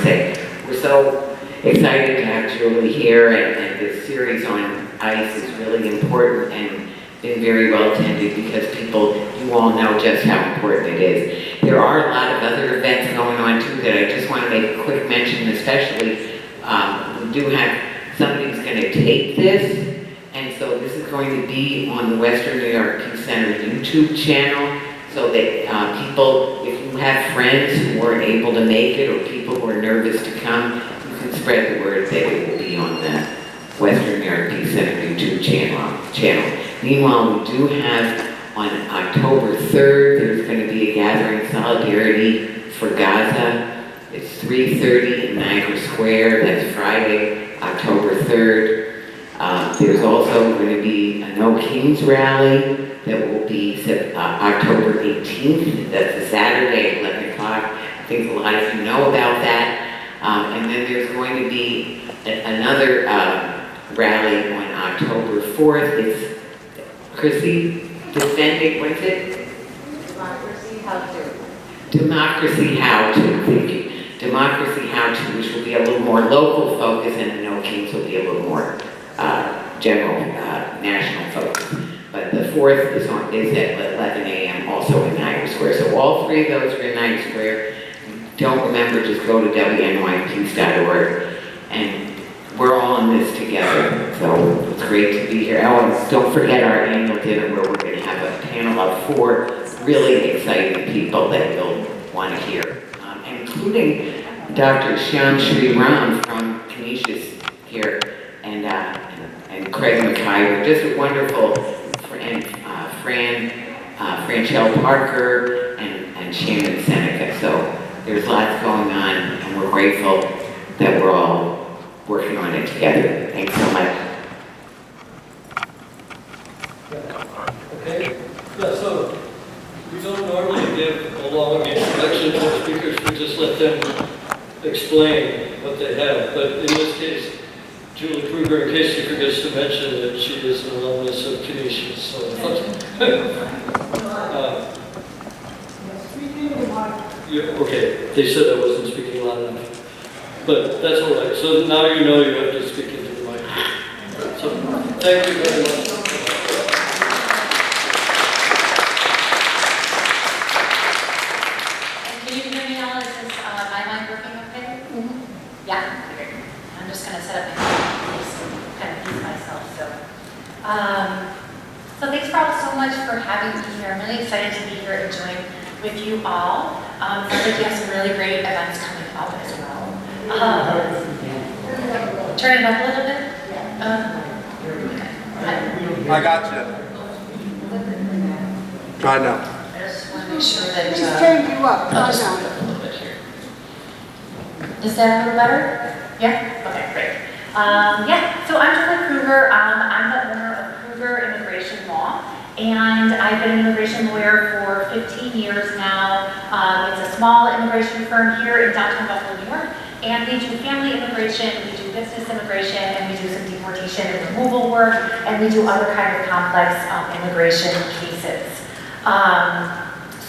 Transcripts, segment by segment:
to say. We're so excited to have Julie here, and this series on ICE is really important and been very well attended because people, you all know just how important it is. There are a lot of other events going on too that I just want to make a quick mention, especially we do have somebody who's going to tape this, and so this is going to be on the Western New York Peace Center YouTube channel, so that people, if you have friends who weren't able to make it or people who are nervous to come, you can spread the word that it will be on the Western New York Peace Center YouTube channel. Meanwhile, we do have on October 3rd, there's going to be a gathering solidarity for Gaza. It's 3:30 in Niagara Square. That's Friday, October 3rd. There's also going to be a No Kings rally that will be October 18th. That's a Saturday at 11 o'clock. I think a lot of you know about that. And then there's going to be another rally on October 4th. It's Chrissy defending, what is it? Democracy How To. Democracy How To, thank you. Democracy How To, which will be a little more local focus, and the No Kings will be a little more general national focus. But the 4th is at 11 a.m. also in Niagara Square. So all three of those are in Niagara Square. If you don't remember, just go to wnypeace.org, and we're all in this together. So it's great to be here. Oh, and don't forget our annual dinner where we're going to have a panel of 4 really exciting people that you'll want to hear, including Dr. Shyam Sri Ram from Canisius here, and Craig McIver, just a wonderful friend, Franchelle Parker, and Shannon Seneca. So there's lots going on, and we're grateful that we're all working on it together. Thanks so much. Okay. Yeah, so we don't normally give a long introduction to speakers. We just let them explain what they have. But in this case, Julie Kruger, in case she forgets to mention that she is an alumnus of Canisius. So, okay, they said I wasn't speaking loud enough. But that's all right. So now you know you have to speak into the mic. So thank you very much. And can you hear me now? Is my mic working okay? Mm-hmm. Yeah. I'm just going to set up my place and kind of ease myself. So thanks for all so much for having me here. I'm really excited to be here and join with you all. Sounds like you have some really great events coming up as well. Turn it up a little bit. I got you. Try now. I just want to make sure that. Just turned you up. I'll just move it a little bit here. Is that a little better? Yeah? Okay, great. Yeah, so I'm Julie Kruger. I'm the owner of Kruger Immigration Law, and I've been an immigration lawyer for 15 years now. It's a small immigration firm here in downtown Buffalo, New York, and we do family immigration, we do business immigration, and we do some deportation and removal work, and we do other kind of complex immigration cases.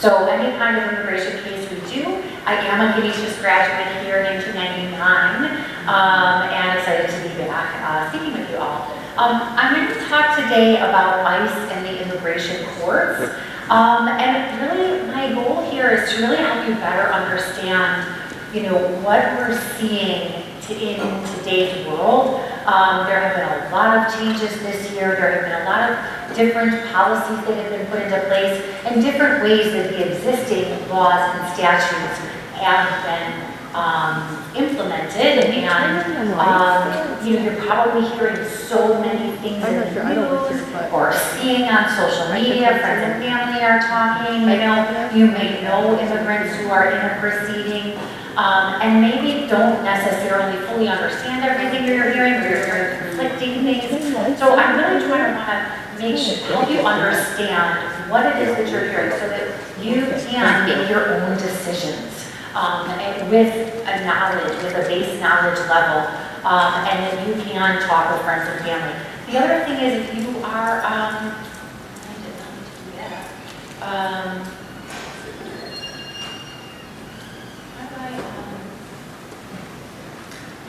So any kind of immigration case we do. I am a Canisius graduate here in 1999, and excited to be back speaking with you all. I'm going to talk today about ICE and the immigration courts. And really, my goal here is to really help you better understand, what we're seeing in today's world. There have been a lot of changes this year. There have been a lot of different policies that have been put into place and different ways that the existing laws and statutes have been implemented. And you're probably hearing so many things in the news or seeing on social media. Friends and family are talking. You may know immigrants who are in a proceeding. And maybe don't necessarily fully understand everything you're hearing, or you're hearing conflicting things. So I'm really trying to help you understand what it is that you're hearing so that you can make your own decisions with a base knowledge level, and then you can talk with friends and family. The other thing is, if you are,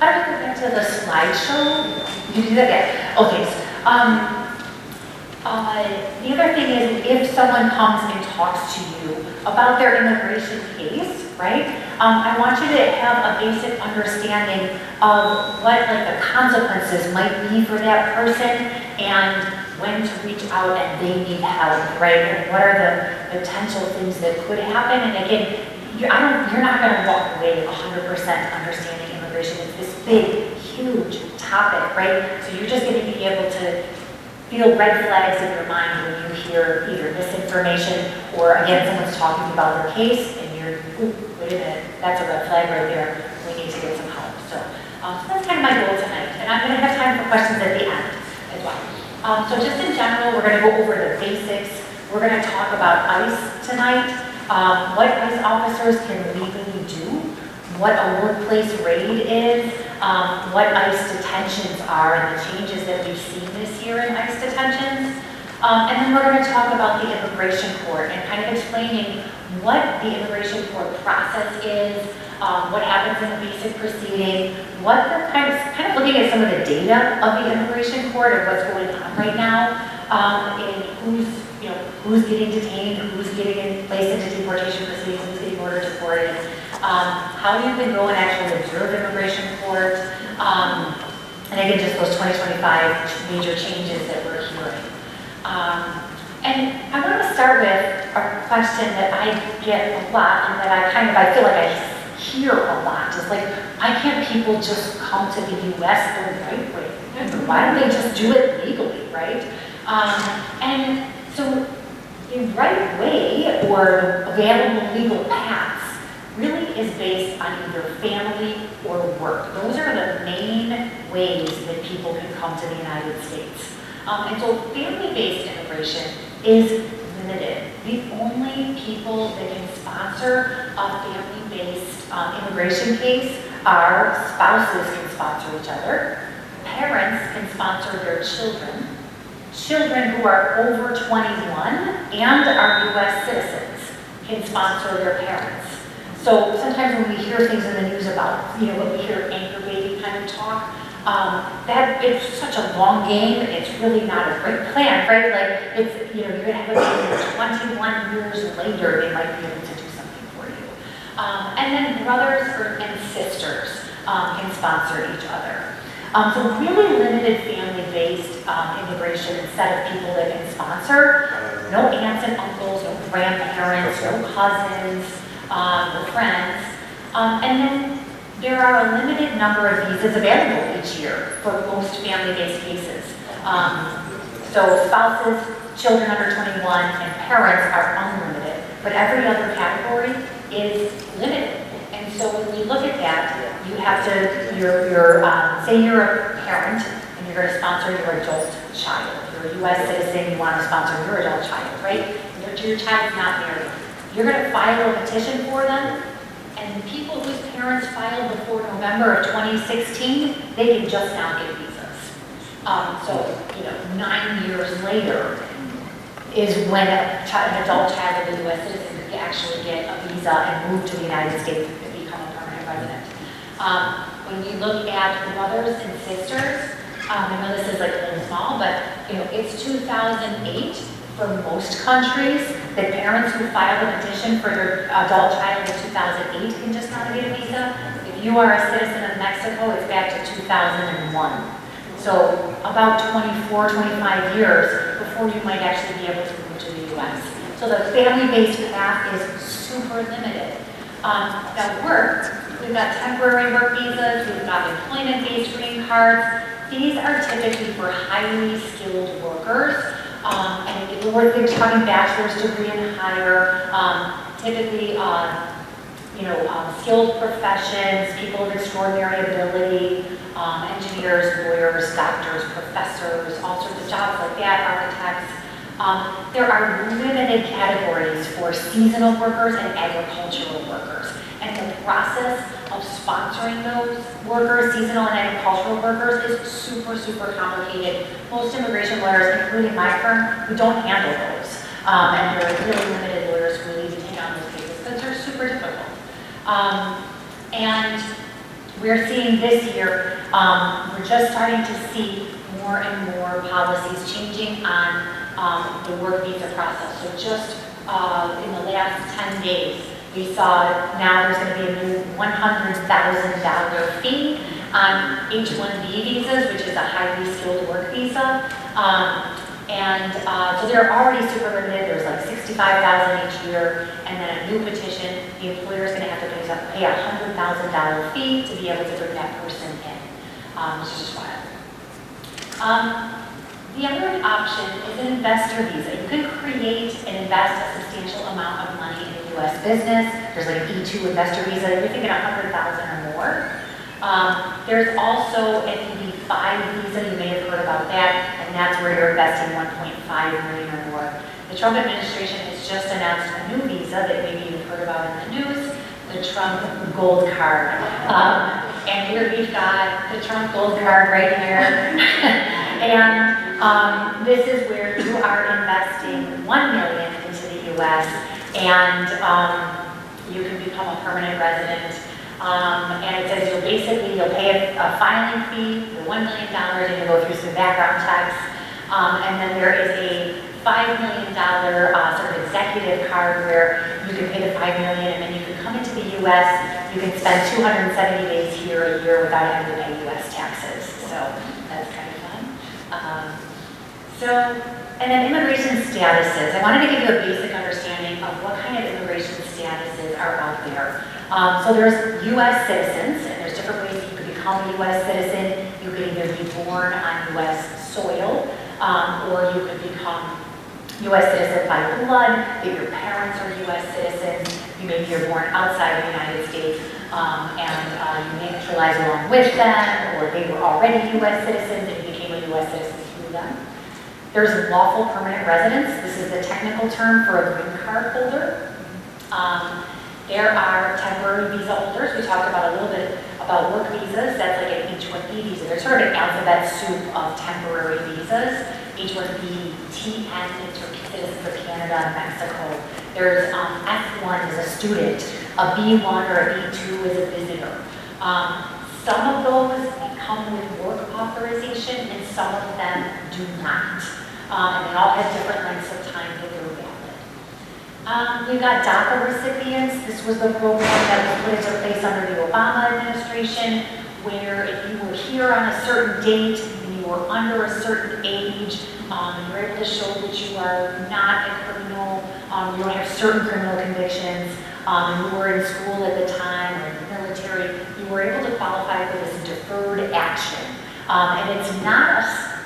how do we go back to the slideshow? Did you do that? Yeah. Okay. The other thing is if someone comes and talks to you about their immigration case, right? I want you to have a basic understanding of what like the consequences might be for that person and when to reach out and they need help, right? And what are the potential things that could happen? And again, you're not going to walk away 100% understanding immigration. It's this big, huge topic, right? So you're just going to be able to feel red flags in your mind when you hear either misinformation or again, someone's talking about their case and you're, ooh, wait a minute, that's a red flag right there. We need to get some help. So that's kind of my goal tonight. And I'm going to have time for questions at the end as well. So just in general, we're going to go over the basics. We're going to talk about ICE tonight, what ICE officers can legally do, what a workplace raid is, what ICE detentions are and the changes that we've seen this year in ICE detentions. And then we're going to talk about the immigration court and kind of explaining what the immigration court process is, what happens in the basic proceeding, what the kind of looking at some of the data of the immigration court and what's going on right now, and who's getting detained, who's getting placed into deportation proceedings, who's getting ordered deported, how you can go and actually observe immigration court, and again, just those 2025 major changes that we're hearing. And I want to start with a question that I get a lot and that I feel like I hear a lot. Is like, why can't people just come to the U.S. the right way? Why don't they just do it legally, right? And so the right way or available legal paths really is based on either family or work. Those are the main ways that people can come to the United States. And so family-based immigration is limited. The only people that can sponsor a family-based immigration case are spouses can sponsor each other, parents can sponsor their children, children who are over 21 and are U.S. citizens can sponsor their parents. So sometimes when we hear things in the news about, when we hear anchor baby kind of talk, that it's such a long game, it's really not a great plan, right? Like, it's, you're gonna have a baby 21 years later, they might be able to do something for you. And then brothers and sisters can sponsor each other. So really limited family-based immigration set of people that can sponsor. No aunts and uncles, no grandparents, no cousins, no friends. And then there are a limited number of visas available each year for most family-based cases. So spouses, children under 21, and parents are unlimited, but every other category is limited. And so when we look at that, you have to, say you're a parent and you're going to sponsor your adult child. You're a U.S. citizen, you want to sponsor your adult child, right? Your child's not married. You're going to file a petition for them, and people whose parents filed before November of 2016, they can just now get visas. So, 9 years later is when an adult child of a U.S. citizen can actually get a visa and move to the United States and become a permanent resident. When you look at brothers and sisters, I know this is like a little small, but it's 2008 for most countries that parents who filed a petition for their adult child in 2008 can just now get a visa. If you are a citizen of Mexico, it's back to 2001. So about 24, 25 years before you might actually be able to move to the U.S. So the family-based path is super limited. Now work, we've got temporary work visas, we've got employment-based green cards. These are typically for highly skilled workers. And if we're talking bachelor's degree and higher, typically, skilled professions, people of extraordinary ability, engineers, lawyers, doctors, professors, all sorts of jobs like that, architects. There are limited categories for seasonal workers and agricultural workers. And the process of sponsoring those workers, seasonal and agricultural workers, is super, super complicated. Most immigration lawyers, including my firm, we don't handle those. And there are really limited lawyers who need to take on those cases because they're super difficult. And We're seeing this year, we're just starting to see more and more policies changing on the work visa process. So just in the last 10 days, we saw now there's going to be a new $100,000 fee on H-1B visas, which is a highly skilled work visa. So they're already super limited. There's like 65,000 each year, and then a new petition, the employer is going to have to pay a $100,000 fee to be able to bring that person in, which is just wild. The other option is an investor visa. You can create and invest a substantial amount of money in a U.S. business. There's like an E2 investor visa. You're thinking $100,000 or more. There's also an EB-5 visa. You may have heard about that, and that's where you're investing $1.5 million or more. The Trump administration has just announced a new visa that maybe you've heard about in the news, the Trump Gold Card. And here we've got the Trump Gold Card right here. And this is where you are investing $1 million into the U.S. and you can become a permanent resident. And it says you'll pay a filing fee, the $1 million, and you'll go through some background checks. And then there is a $5 million sort of executive card where you can pay the $5 million and then you can come into the U.S. You can spend 270 days here a year without having to pay U.S. taxes. So that's kind of fun. And then immigration statuses. I wanted to give you a basic understanding of what kind of immigration statuses are out there. So there's U.S. citizens, and there's different ways that you could become a U.S. citizen. You could either be born on U.S. soil, or you could become U.S. citizen by blood, if your parents are U.S. citizens. Maybe you're born outside the United States, and you naturalize along with them, or they were already U.S. citizens and you became a U.S. citizen through them. There's lawful permanent residence. This is the technical term for a green card holder. There are temporary visa holders. We talked about a little bit about work visas. That's like an H-1B visa. There's sort of an alphabet soup of temporary visas. H-1B, TN is for citizens for Canada and Mexico. There's F1 is a student. A B1 or a B2 is a visitor. Some of those come with work authorization and some of them do not. And they all have different lengths of time that they're valid. We've got DACA recipients. This was the program that was put into place under the Obama administration, where if you were here on a certain date and you were under a certain age, you're able to show that you are not a criminal, you don't have certain criminal convictions, and you were in school at the time or in the military, you were able to qualify for this deferred action. And it's not a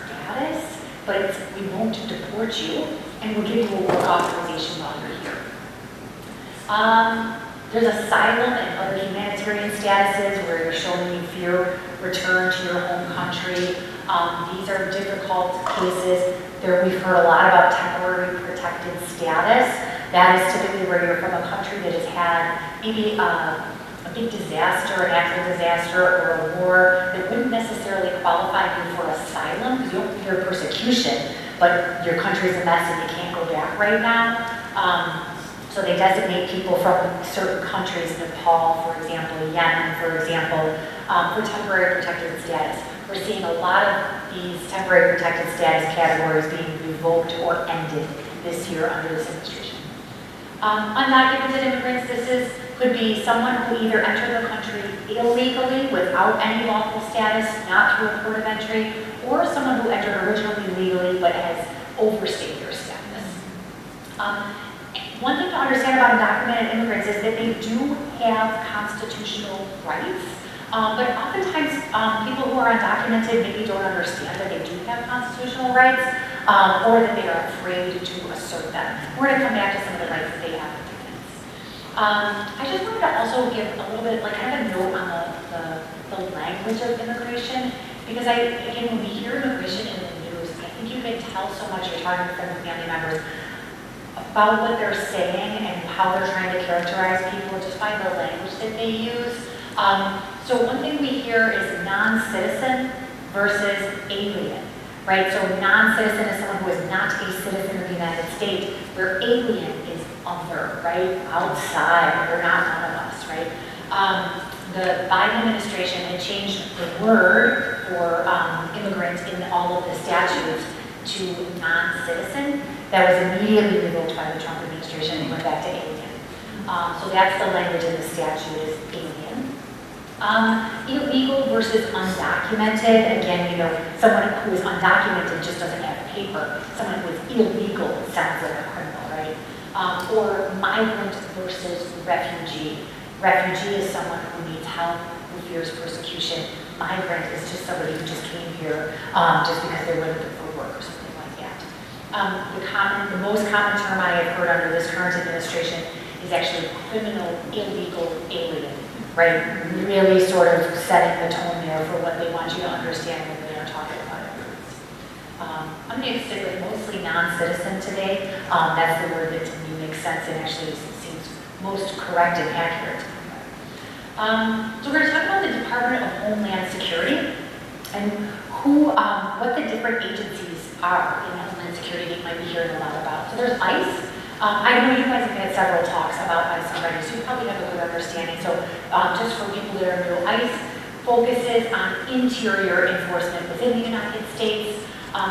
status, but we won't deport you, and we'll give you a work authorization while you're here. There's asylum and other humanitarian statuses where you're showing you fear return to your home country. These are difficult cases. We've heard a lot about temporary protected status. That is typically where you're from a country that has had maybe a big disaster, a natural disaster, or a war that wouldn't necessarily qualify you for asylum because you don't fear persecution, but your country's a mess and you can't go back right now. So they designate people from certain countries, Nepal, for example, Yemen, for example, for temporary protected status. We're seeing a lot of these temporary protected status categories being revoked or ended this year under this administration. Undocumented immigrants, could be someone who either entered the country illegally without any lawful status, not through a port of entry, or someone who entered originally legally but has overstayed their status. One thing to understand about undocumented immigrants is that they do have constitutional rights, but oftentimes people who are undocumented maybe don't understand that they do have constitutional rights, or that they are afraid to assert them. We're going to come back to some of the rights that they have. I just wanted to also give a little bit, like kind of a note on the language of immigration, because again, when we hear immigration in the news, I think you can tell so much, you're talking to friends and family members, about what they're saying and how they're trying to characterize people just by the language that they use. So one thing we hear is non-citizen versus alien, right? So non-citizen is someone who is not a citizen of the United States, where alien is other, right? Outside, they're not one of us, right? the Biden administration had changed the word for immigrant in all of the statutes to non-citizen. That was immediately revoked by the Trump administration and went back to alien. So that's the language in the statute is alien. Illegal versus undocumented. Again, you know, someone who is undocumented just doesn't have paper. Someone who is illegal sounds like a criminal, right? Or migrant versus refugee. Refugee is someone who needs help, who fears persecution. Migrant is just somebody who just came here just because they were looking for work or something like that. The most common term I have heard under this current administration is actually criminal, illegal, alien, right? Really sort of setting the tone there for what they want you to understand when they are talking about it. I'm going to stick with mostly non-citizen today. That's the word that to me makes sense and actually seems most correct and accurate. So we're going to talk about the Department of Homeland Security and what the different agencies are in Homeland Security that you might be hearing a lot about. So there's ICE. I know you guys have had several talks about ICE already, so you probably have a good understanding. So just for people that are new, ICE focuses on interior enforcement within the United States.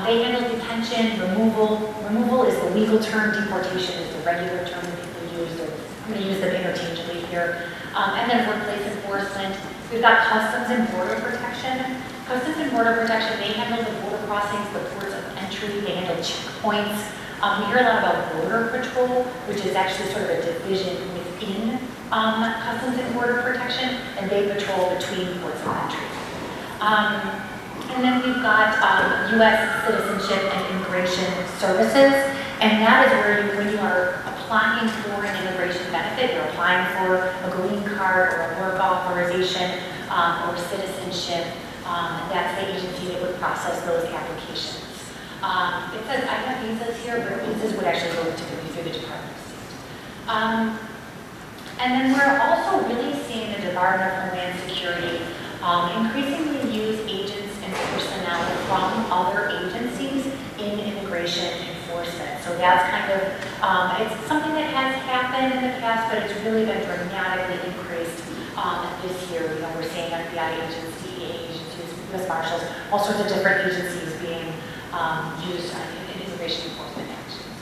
They handle detention, removal. Removal is the legal term. Deportation is the regular term that people use. So I'm going to use them interchangeably here. And then workplace enforcement. We've got Customs and Border Protection. Customs and Border Protection, they handle the border crossings, the ports of entry. They handle checkpoints. We hear a lot about Border Patrol, which is actually sort of a division within Customs and Border Protection, and they patrol between ports of entry. And then we've got U.S. Citizenship and Immigration Services, and that is where when you are applying for an immigration benefit, you're applying for a green card or a work authorization or citizenship, that's the agency that would process those applications. It says I have visas here, but visas would actually go typically through the Department of State. And then we're also really seeing the Department of Homeland Security increasingly use agents and personnel from other agencies in immigration enforcement. So that's kind of, it's something that has happened in the past, but it's really been dramatically increased this year. You know, we're seeing FBI agents, DEA agencies, U.S. Marshals, all sorts of different agencies being used in immigration enforcement actions.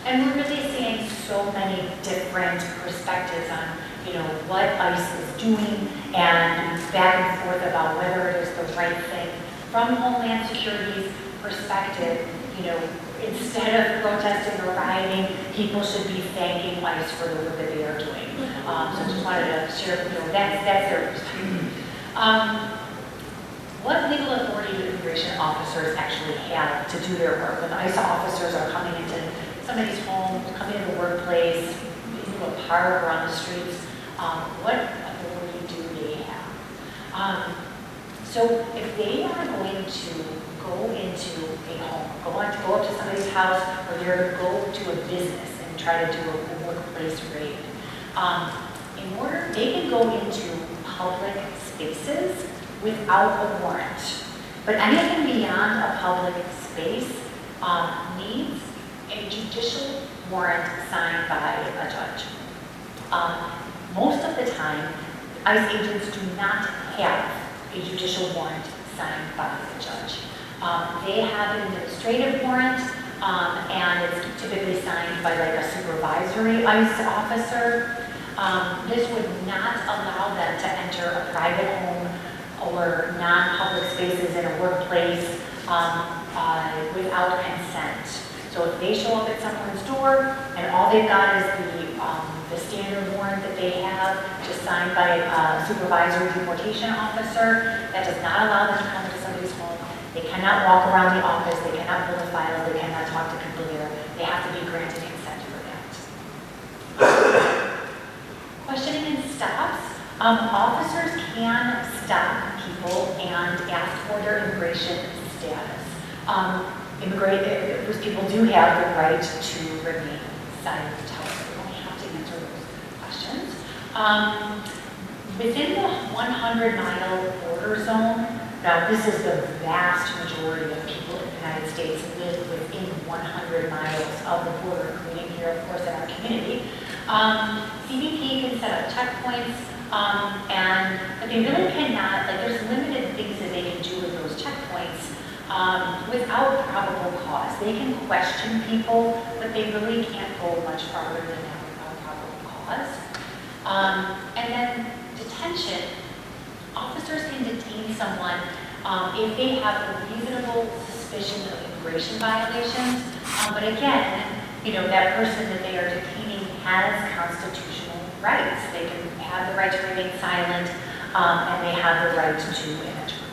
And we're really seeing so many different perspectives on, you know, what ICE is doing and back and forth about whether it is the right thing. From Homeland Security's perspective, you know, instead of protesting or rioting, people should be thanking ICE for the work that they are doing. So just wanted to share, you know, that's their perspective. What legal authority do immigration officers actually have to do their work? When ICE officers are coming into somebody's home, coming into the workplace, into a park or on the streets, what authority do they have? So if they are going to go into a home, go up to somebody's house, or they're going to go to a business and try to do a workplace raid, they can go into public spaces without a warrant. But anything beyond a public space needs a judicial warrant signed by a judge. Most of the time, ICE agents do not have a judicial warrant signed by the judge. They have an administrative warrant, and it's typically signed by like a supervisory ICE officer. This would not allow them to enter a private home or non-public spaces in a workplace without consent. So if they show up at someone's door and all they've got is the standard warrant that they have, just signed by a supervisory deportation officer, that does not allow them to come into somebody's home. They cannot walk around the office, they cannot pull the files, they cannot talk to people there. They have to be granted consent for that. Questioning and stops. Officers can stop people and ask for their immigration status. People do have the right to remain silent. We don't have to answer those questions. Within the 100-mile border zone, now this is the vast majority of people in the United States live within 100 miles of the border, including here, of course, in our community. CBP can set up checkpoints But they really cannot, like there's limited things that they can do with those checkpoints without probable cause. They can question people, but they really can't go much farther than that without probable cause. And then detention. Officers can detain someone if they have a reasonable suspicion of immigration violations. But again, that person that they are detaining has constitutional rights. They can have the right to remain silent, and they have the right to an attorney.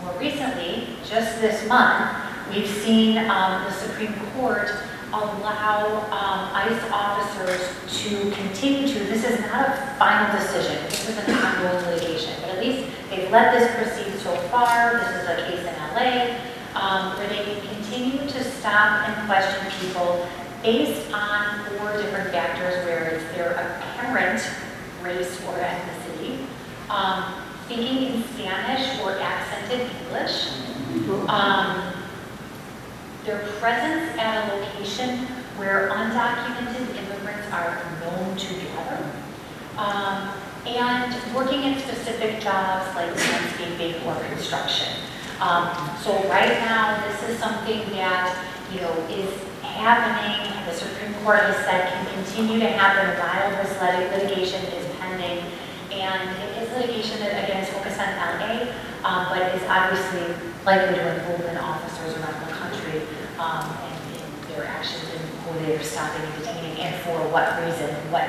More recently, just this month, we've seen the Supreme Court allow ICE officers to continue to, this is not a final decision, this is an ongoing litigation, but at least they've let this proceed so far. This is a case in LA, where they can continue to stop and question people based on 4 different factors, where it's their apparent race or ethnicity, speaking in Spanish or accented English, their presence at a location where undocumented immigrants are known to gather, and working in specific jobs like landscaping or construction. So right now, this is something that is happening. The Supreme Court has said can continue to happen while this litigation is pending, and it is litigation that again is focused on LA, but is obviously likely to involve officers around the country and in their actions and who they are stopping and detaining, and for what reason, what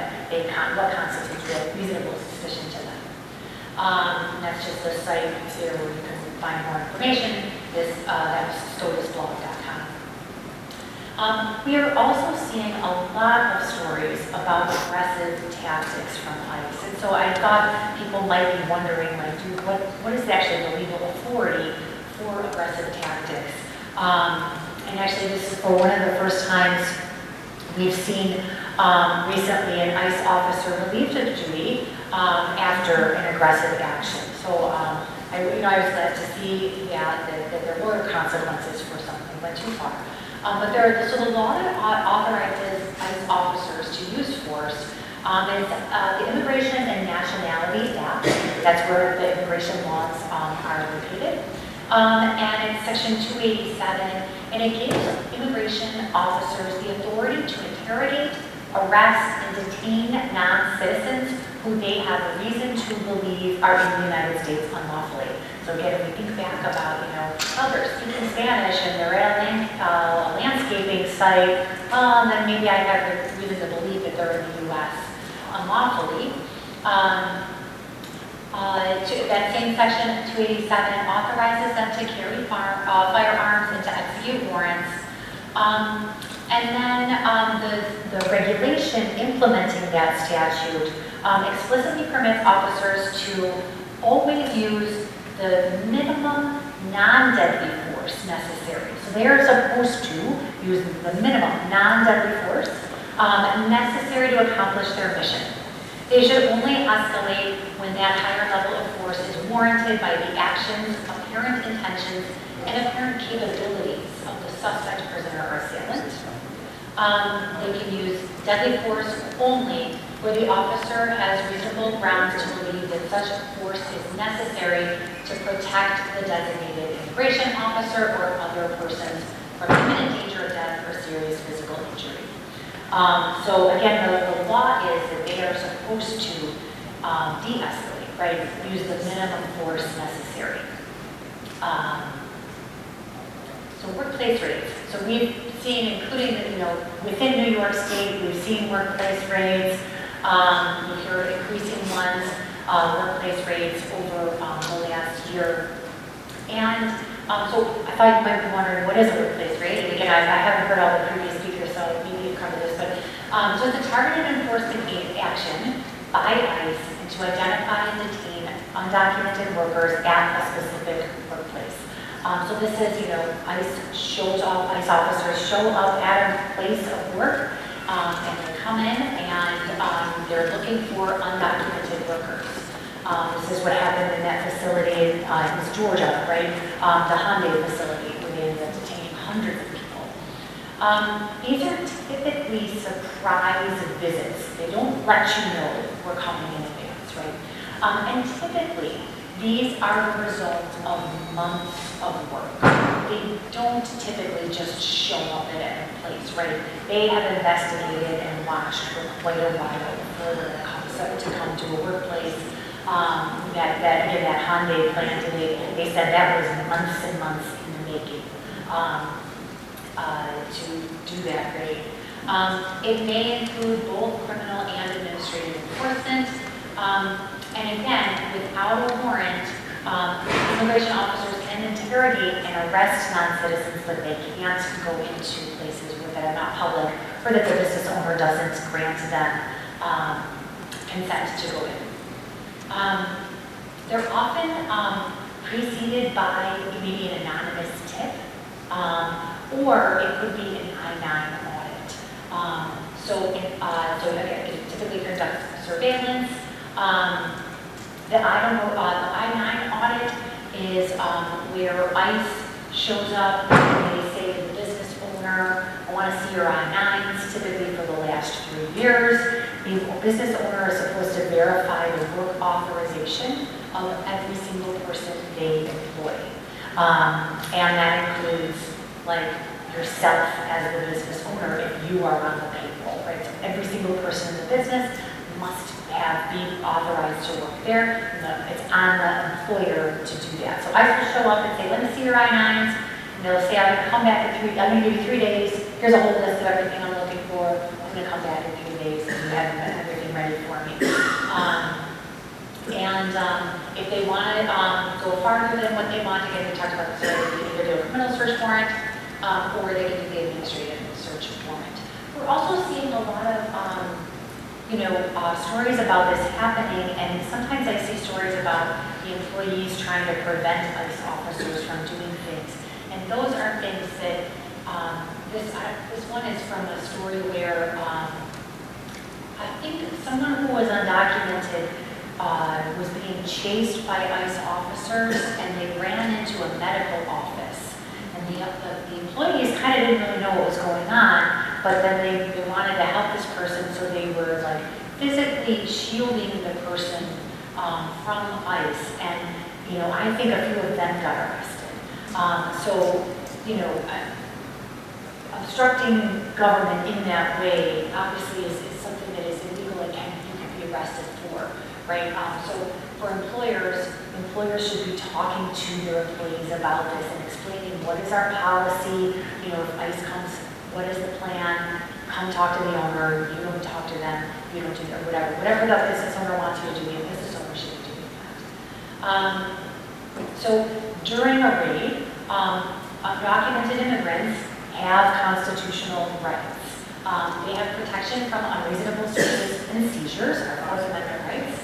constitutes reasonable suspicion to them. That's just the site here where you can find more information. That's SCOTUSblog.com. We are also seeing a lot of stories about aggressive tactics from ICE. And so I thought people might be wondering, like, what is actually the legal authority for aggressive tactics? And actually, this is for one of the first times we've seen recently an ICE officer relieved of duty after an aggressive action. So I was glad to see that there were consequences for something that went too far. But so the law that authorizes ICE officers to use force is the Immigration and Nationality Act. That's where the immigration laws are located. And it's section 287, and it gives immigration officers the authority to interrogate, arrest, and detain non-citizens who they have a reason to believe are in the United States unlawfully. So again, if we think back about, they're speaking Spanish and they're at a landscaping site, then maybe I have a reason to believe that they're in the U.S. unlawfully. That same section, 287, authorizes them to carry firearms and to execute warrants. And then the regulation implementing that statute explicitly permits officers to always use the minimum non-deadly force necessary. So they are supposed to use the minimum non-deadly force necessary to accomplish their mission. They should only escalate when that higher level of force is warranted by the actions, apparent intentions, and apparent capabilities of the suspect, prisoner, or assailant. They can use deadly force only where the officer has reasonable grounds to believe that such force is necessary to protect the designated immigration officer or other persons from imminent danger of death or serious physical injury. So again, the law is that they are supposed to de-escalate, right? Use the minimum force necessary. So workplace raids. So we've seen, including within New York State, we've seen workplace raids. We hear increasing ones, workplace raids over the last year. And so I thought you might be wondering, what is a workplace raid? And again, I haven't heard all the previous speakers, so maybe you cover this. But so it's a targeted enforcement action by ICE to identify and detain undocumented workers at a specific workplace. So this is, ICE officers show up at a place of work, and they come in and they're looking for undocumented workers. This is what happened in that facility in Georgia, right? The Hyundai facility, where they ended up detaining hundreds of people. These are typically surprise visits. They don't let you know we're coming in advance, right? And typically, these are the result of months of work. They don't typically just show up at a place, right? They have investigated and watched for quite a while for them to come to a workplace. That Hyundai plant, they said that was months and months in the making to do that grade. It may include both criminal and administrative enforcement. And again, without a warrant, immigration officers can interrogate and arrest non-citizens, but they can't go into places that are not public or that the business owner doesn't grant them consent to go in. They're often preceded by maybe an anonymous tip, or it could be an I-9 audit. So again, it typically conducts surveillance. The I-9 audit is where ICE shows up and they say to the business owner, I want to see your I-9s, typically for the last 3 years. The business owner is supposed to verify the work authorization of every single person they employ. And that includes like yourself as the business owner if you are on the payroll, right? So every single person in the business must be authorized to work there. It's on the employer to do that. So ICE will show up and say, let me see your I-9s. And they'll say, I'm going to come back I'm going to give you 3 days. Here's a whole list of everything I'm looking for. I'm going to come back in 3 days and you have everything ready for me. If they want to go farther than what they want, again, we talked about this earlier, they can either do a criminal search warrant or they can do the administrative search warrant. We're also seeing a lot of stories about this happening, and sometimes I see stories about the employees trying to prevent ICE officers from doing things. And those are things that, this one is from a story where I think someone who was undocumented was being chased by ICE officers, and they ran into a medical office. And the employees kind of didn't really know what was going on, but then they wanted to help this person, so they were like physically shielding the person from ICE. And, I think a few of them got arrested. Obstructing government in that way obviously is something that is illegal and you can be arrested for, right? So for employers should be talking to their employees about this and explaining what is our policy, if ICE comes, what is the plan, come talk to the owner, you don't talk to them, you don't do that, whatever the business owner wants you to do, the business owner should be doing that. So during a raid, undocumented immigrants have constitutional rights. They have protection from unreasonable searches and seizures, our Fourth Amendment rights.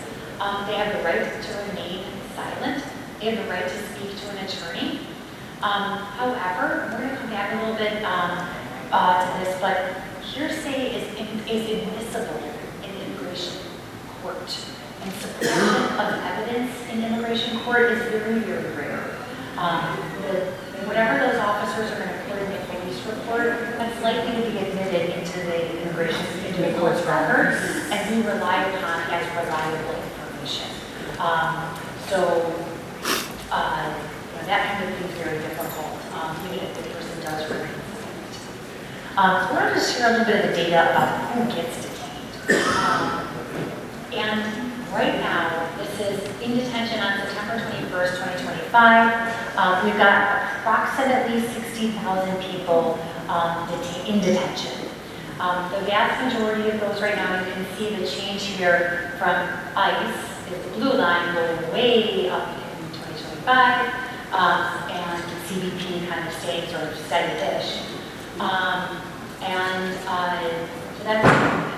They have the right to remain silent. They have the right to speak to an attorney. However, we're going to come back a little bit to this, but hearsay is admissible in immigration court. And suppression of evidence in immigration court is very, very rare. Whatever those officers are going to put in the police report, that's likely to be admitted into the court's record and be relied upon as reliable information. That kind of thing is very difficult, even if the person does remain silent. So I want to just share a little bit of the data about who gets detained. And right now, this is in detention on September 21st, 2025. We've got approximately 60,000 people in detention. The vast majority of those right now, you can see the change here from ICE, is the blue line going way up in 2025, and CBP kind of staying sort of steady-ish. So that's,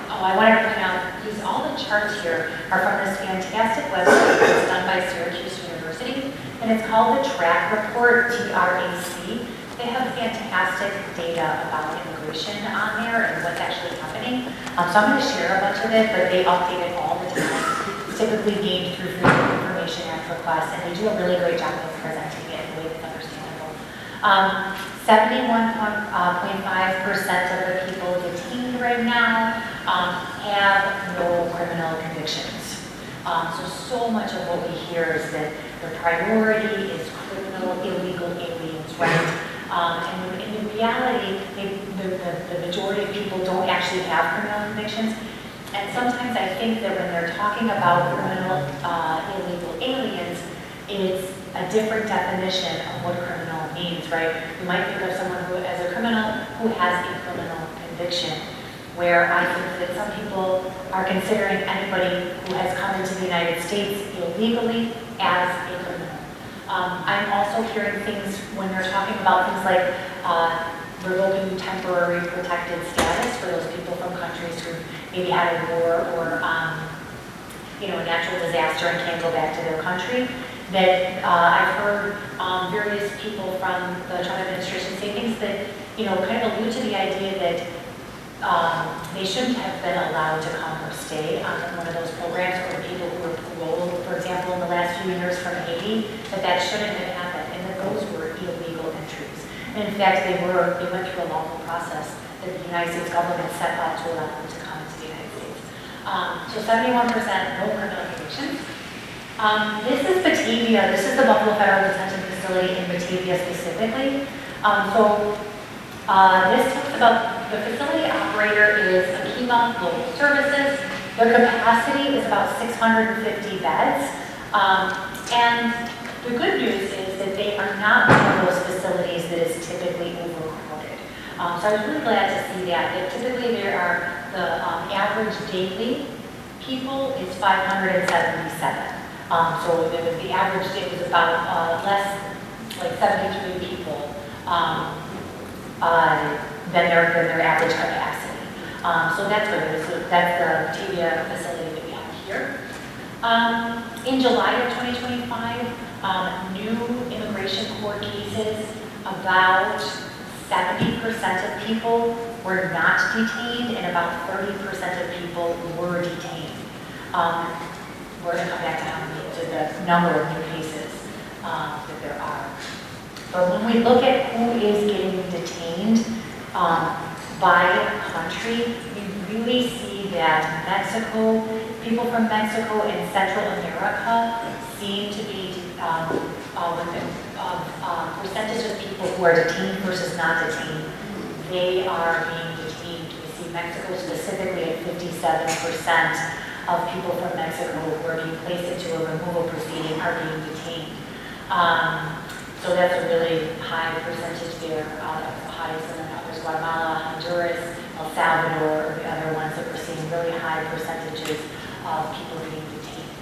I wanted to point out, all the charts here are from this fantastic website that's done by Syracuse University, and it's called the Track Report, TRAC. They have fantastic data about immigration on there and what's actually happening. So I'm going to share a bunch of it, but they update it all the time. It's typically gained through Freedom of Information Act requests, and they do a really great job of presenting it in a way that's understandable. 71.5% of the people detained right now have no criminal convictions. So much of what we hear is that the priority is criminal, illegal aliens, right? And in reality, the majority of people don't actually have criminal convictions. And sometimes I think that when they're talking about criminal, illegal aliens, it's a different definition of what criminal means, right? You might think of someone who, as a criminal, who has a criminal conviction, where I think that some people are considering anybody who has come into the United States illegally as a criminal. I'm also hearing things when they're talking about things like revoking temporary protected status for those people from countries who maybe had a war or a natural disaster and can't go back to their country. That I've heard various people from the Trump administration say things that kind of allude to the idea that they shouldn't have been allowed to come or stay on one of those programs, or people who were paroled, for example, in the last few years from Haiti, that shouldn't have happened, and that those were illegal entries. And in fact, they went through a lawful process that the United States government set out to allow them to come into the United States. So 71% no criminal convictions. This is Batavia. This is the Buffalo Federal Detention Facility in Batavia specifically. This talks about the facility operator is Akima Global Services. Their capacity is about 650 beds. And the good news is that they are not one of those facilities that is typically overcrowded. So I was really glad to see that typically there are the average daily people is 577. So the average day was about less, like 73 people than their average capacity. So that's good. So that's the Batavia facility that we have here. In July of 2025, new immigration court cases, about 70% of people were not detained and about 30% of people were detained. We're going to come back to the number of new cases that there are. But when we look at who is getting detained by country, we really see that Mexico, people from Mexico and Central America seem to be percentage of people who are detained versus not detained. They are being detained. We see Mexico specifically at 57% of people from Mexico who are being placed into a removal proceeding are being detained. So that's a really high percentage there, highest than others. Guatemala, Honduras, El Salvador are the other ones that we're seeing really high percentages of people being detained.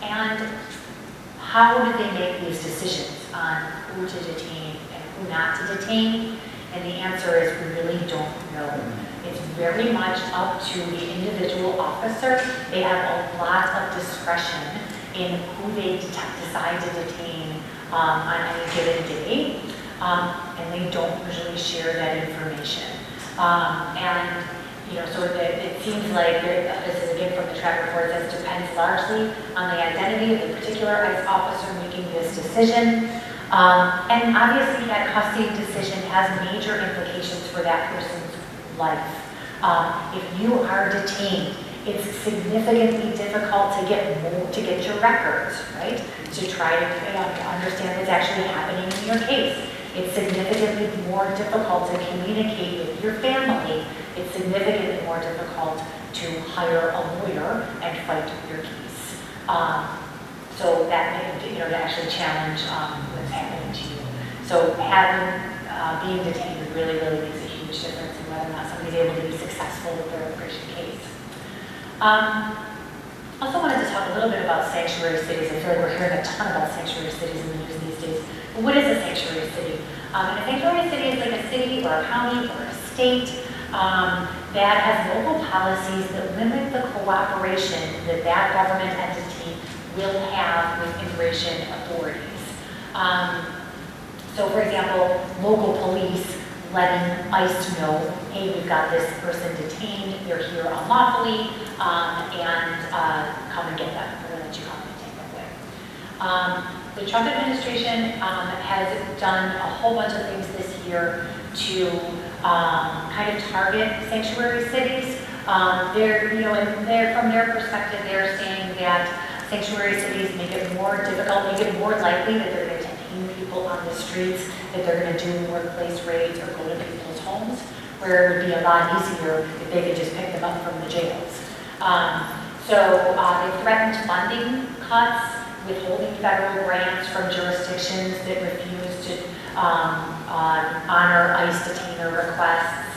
And how do they make these decisions on who to detain and who not to detain? And the answer is we really don't know. It's very much up to the individual officer. They have a lot of discretion in who they decide to detain on any given day, and they don't usually share that information. So it seems like this is again from the track report, that depends largely on the identity of the particular ICE officer making this decision. And obviously that custody decision has major implications for that person's life. If you are detained, it's significantly difficult to get your records, right? To try to understand what's actually happening in your case. It's significantly more difficult to communicate with your family. It's significantly more difficult to hire a lawyer and fight your case. So that may, to actually challenge what's happening to you. So being detained really, really makes a huge difference in whether or not somebody's able to be successful with their immigration case. Also wanted to talk a little bit about sanctuary cities. I feel like we're hearing a ton about sanctuary cities in the news these days. But what is a sanctuary city? And a sanctuary city is like a city or a county or a state that has local policies that limit the cooperation that government entity will have with immigration authorities. So for example, local police letting ICE know, hey, we've got this person detained, they're here unlawfully, and come and get them. We're going to let you come and take them away. The Trump administration has done a whole bunch of things this year to kind of target sanctuary cities. They're, you know, from their perspective, they're saying that sanctuary cities make it more difficult, make it more likely that they're going to detain people on the streets, that they're going to do workplace raids or go to people's homes, where it would be a lot easier if they could just pick them up from the jails. So they threatened funding cuts, withholding federal grants from jurisdictions that refuse to honor ICE detainer requests.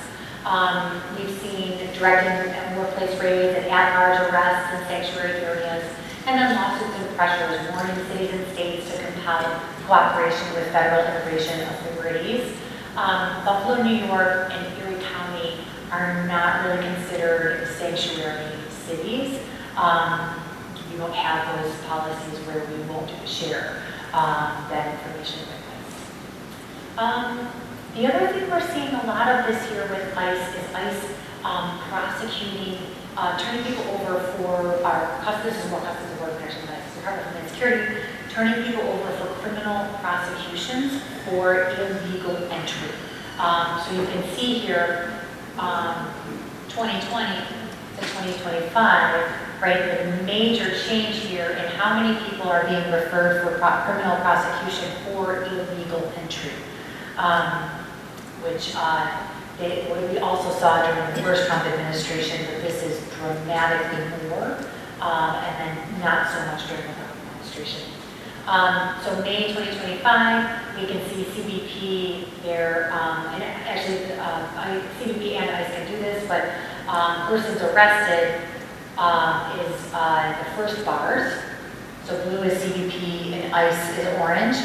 We've seen directing workplace raids and at-large arrests in sanctuary areas, and then lawsuits and pressures warning cities and states to compel cooperation with federal immigration authorities. Buffalo, New York, and Erie County are not really considered sanctuary cities. We don't have those policies where we won't share that information with us. The other thing we're seeing a lot of this year with ICE is ICE prosecuting, turning people over for our, this is more Customs and Border Protection than Department of Homeland Security, turning people over for criminal prosecutions for illegal entry. So you can see here, 2020 to 2025, right, the major change here in how many people are being referred for criminal prosecution for illegal entry, which what we also saw during the first Trump administration, that this is dramatically more, and then not so much during the Trump administration. So May 2025, we can see CBP there, and actually CBP and ICE can do this, but persons arrested is the first bars. So blue is CBP and ICE is orange.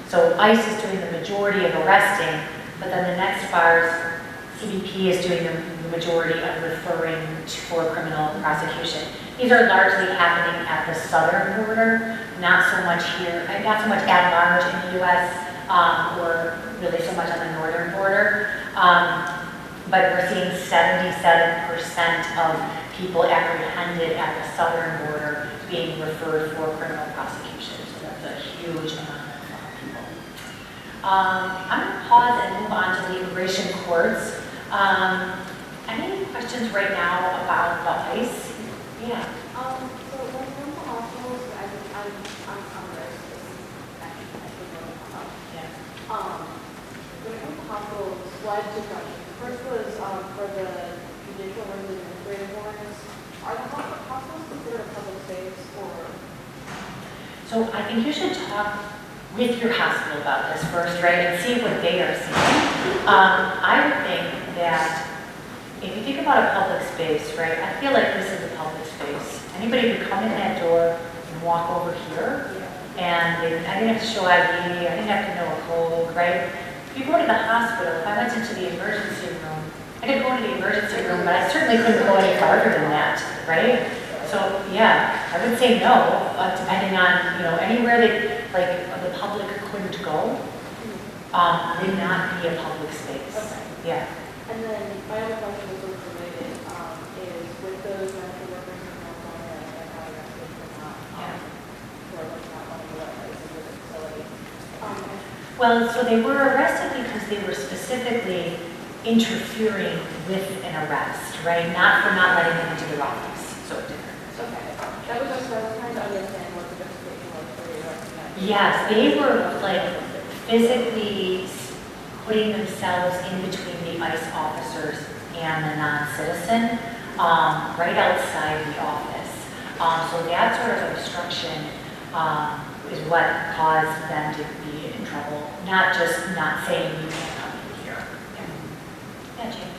So ICE is doing the majority of arresting, but then the next bars, CBP is doing the majority of referring for criminal prosecution. These are largely happening at the southern border, not so much here, not so much at large in the U.S., or really so much on the northern border. But we're seeing 77% of people apprehended at the southern border being referred for criminal prosecution. So that's a huge amount of people. I'm going to pause and move on to the immigration courts. Any questions right now about the ICE? Yeah. So when it comes to hospitals, I'm very Yeah. When it comes to hospitals, well, I have two questions. The first was for the judicial or the administrative warrants. Are the hospitals considered a public space or? So I think you should talk with your hospital about this first, right, and see what they are seeing. I would think that if you think about a public space, right, I feel like this is a public space. Anybody could come in that door and walk over here, and I didn't have to show ID, I didn't have to know a code, right? If you go to the hospital, if I went into the emergency room, I could go to the emergency room, but I certainly couldn't go any farther than that, right? So, yeah, I would say no, depending on, anywhere that, like, the public couldn't go, would not be a public space. Okay. Yeah. And then my other question is sort of related, is with those rental workers in California that got arrested for not, for not wanting to let ICE into the facility. Well, so they were arrested because they were specifically interfering with an arrest, right? Not for not letting them into their office. So different. Okay. That was just, I was trying to understand what the justification was for the arrest. Yes, they were like physically putting themselves in between the ICE officers and the non-citizen, right outside the office. So that sort of obstruction is what caused them to be in trouble, not just not saying you can't come in here. Yeah, Jane.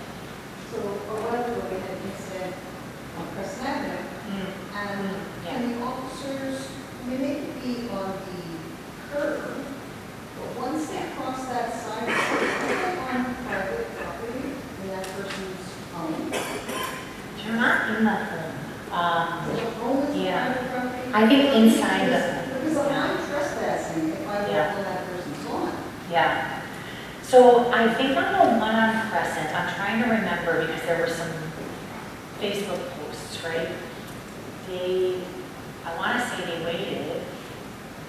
So a while ago, we had an incident on Crescent Avenue, and can the officers, they may be on the curb, but once they cross that sidewalk, they're on private property in that person's home. You're not in the home. So the home is Yeah. private property. I think inside the Because I'm trespassing if I walk on that person's lawn. Yeah. So I think on the one on Crescent, I'm trying to remember because there were some Facebook posts, right? I want to say they waited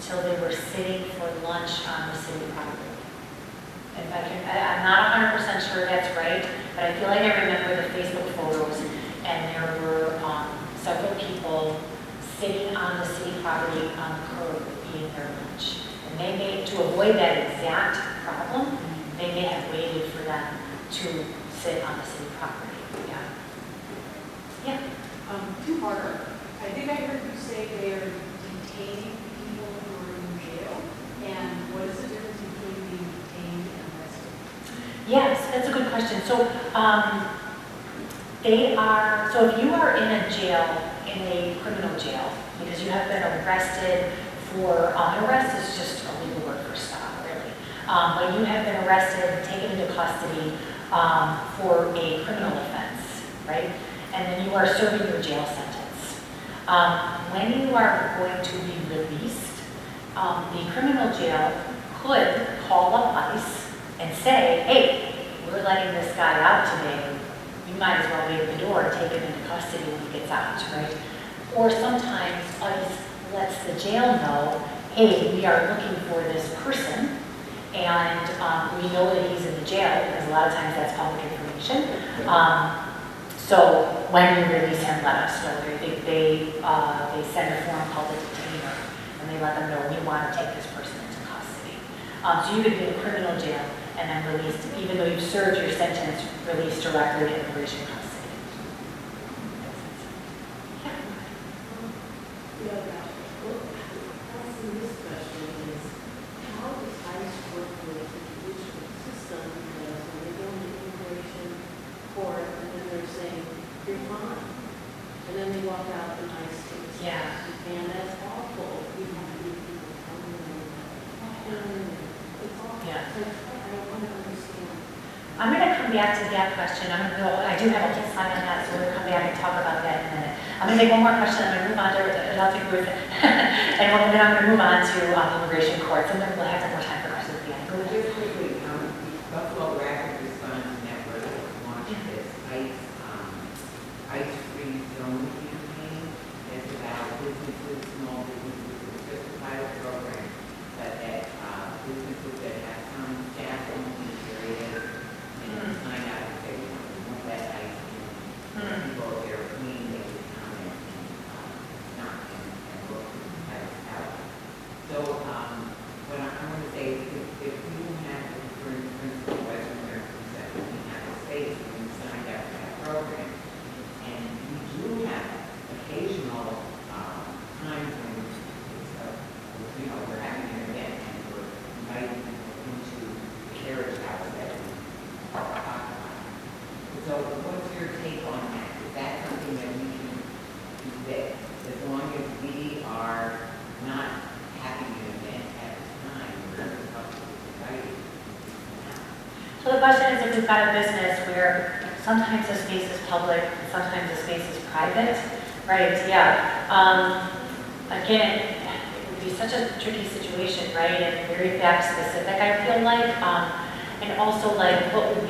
till they were sitting for lunch on the city property. If I'm not 100% sure that's right, but I feel like I remember the Facebook photos, and there were several people sitting on the city property on the curb eating their lunch. And they may, to avoid that exact problem, they may have waited for them to sit on the city property. Yeah. Yeah. Two-parter. I think I heard you say they are detaining people who are in jail. And what is the difference between being detained and arrested? Yes, that's a good question. So so if you are in a jail, in a criminal jail, because you have been arrested for, arrest is just a legal word for stop, really. But you have been arrested, taken into custody for a criminal offense, right? And then you are serving your jail sentence. When you are going to be released, the criminal jail could call up ICE and say, hey, we're letting this guy out today. You might as well wait at the door and take him into custody when he gets out, right? Or sometimes ICE lets the jail know, hey, we are looking for this person, and we know that he's in the jail, because a lot of times that's public information. So when you release him, let us know. They send a form called a detainer, and they let them know we want to take this person into custody. So you could be in a criminal jail and then released, even though you've served your sentence, released directly to immigration custody. Yeah. Yeah, well, asking this question is, how does ICE work with the judicial system? Because when they go into immigration court, and then they're saying, you're fine. And then they walk out and ICE takes. Yeah. And that's awful. You have to be people telling them. It's awful. Yeah. I don't want to understand. I'm going to come back to that question. I do have a whole slide on that, so we're going to come back and talk about that in a minute. I'm going to take one more question, I'm going to move on to, and I'll take Ruth, and then I'm going to move on to immigration courts, and then we'll have more time for questions at the end. Go Well, ahead. just quickly, Buffalo Rapid Response Network launched this ICE-free zone campaign. It's about businesses, small businesses. It's just a pilot program, but that businesses that have some staff only areas and sign up and say, we want that ICE in. People that are clean, they would come and knock and look out. So what I want to say is if we have, for instance, Western Americans that we have a space when we signed up for that program, and we do have occasional times when it's, we're having an event and we're inviting people into the carriage house that we occupy. So what's your take on that? Is that something that we can do that as long as we are not having an event at the time where the public is invited? So the question is, if we've got a business where sometimes the space is public, and sometimes the space is private, right? Yeah. Again, it would be such a tricky situation, right? And very fact specific, I feel like. And also, like, what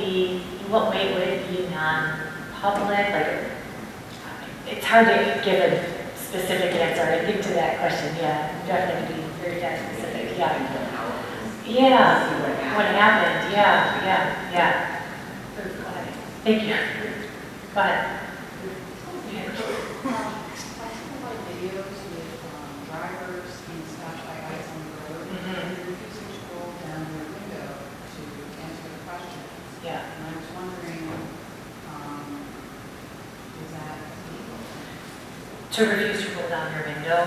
way would it be non-public? Like, it's hard to give a specific answer, I think, to that question. Yeah, definitely be very fact specific. Yeah. Yeah. What happened? Yeah. Go ahead. Thank you. Go ahead. Videos with drivers being stopped by ICE on the road and refusing to roll down their window to answer the questions. Yeah. And I was wondering, is that legal? To refuse to roll down your window.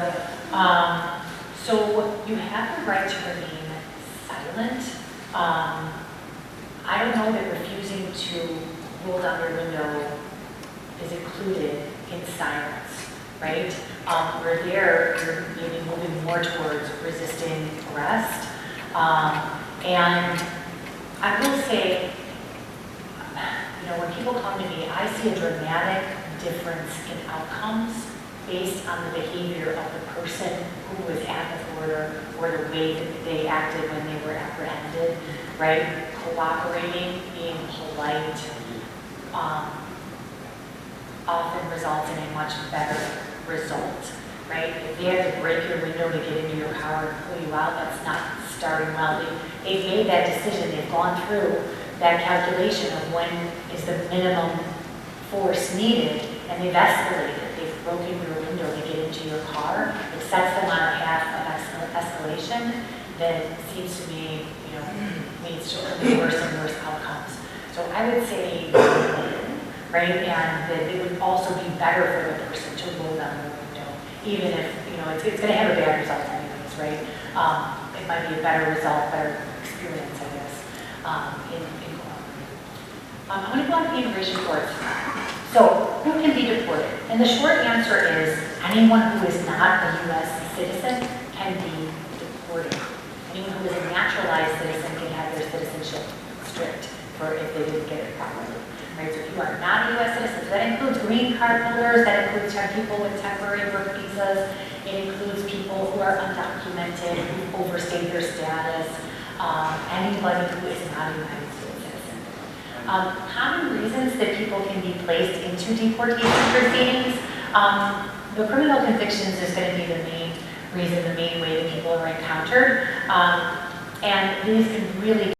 So you have the right to remain silent. I don't know that refusing to roll down your window is included in silence, right? Where there, you're maybe moving more towards resisting arrest. And I will say, when people come to me, I see a dramatic difference in outcomes based on the behavior of the person who was at the border or the way that they acted when they were apprehended, right? Cooperating, being polite, often results in a much better result. right? If they have to break your window to get into your car and pull you out, that's not starting well. They've made that decision, they've gone through that calculation of when is the minimum force needed, and they've escalated. They've broken your window to get into your car. It sets them on a path of escalation that seems to me, leads to only worse and worse outcomes. So I would say, right, and that it would also be better for the person to roll down the window, even if, it's going to have a bad result anyways, right? It might be a better result, better experience, I guess, in cooperating. I'm going to go on to the immigration courts. So, who can be deported? And the short answer is anyone who is not a U.S. citizen can be deported. Anyone who is a naturalized citizen can have their citizenship stripped for if they didn't get it properly. Right? So if you are not a U.S. citizen, so that includes green card holders, that includes people with temporary work visas, it includes people who are undocumented, who overstayed their status, anybody who is not a United States citizen. Common reasons that people can be placed into deportation proceedings, the criminal convictions is going to be the main reason, the main way that people are encountered, and these can really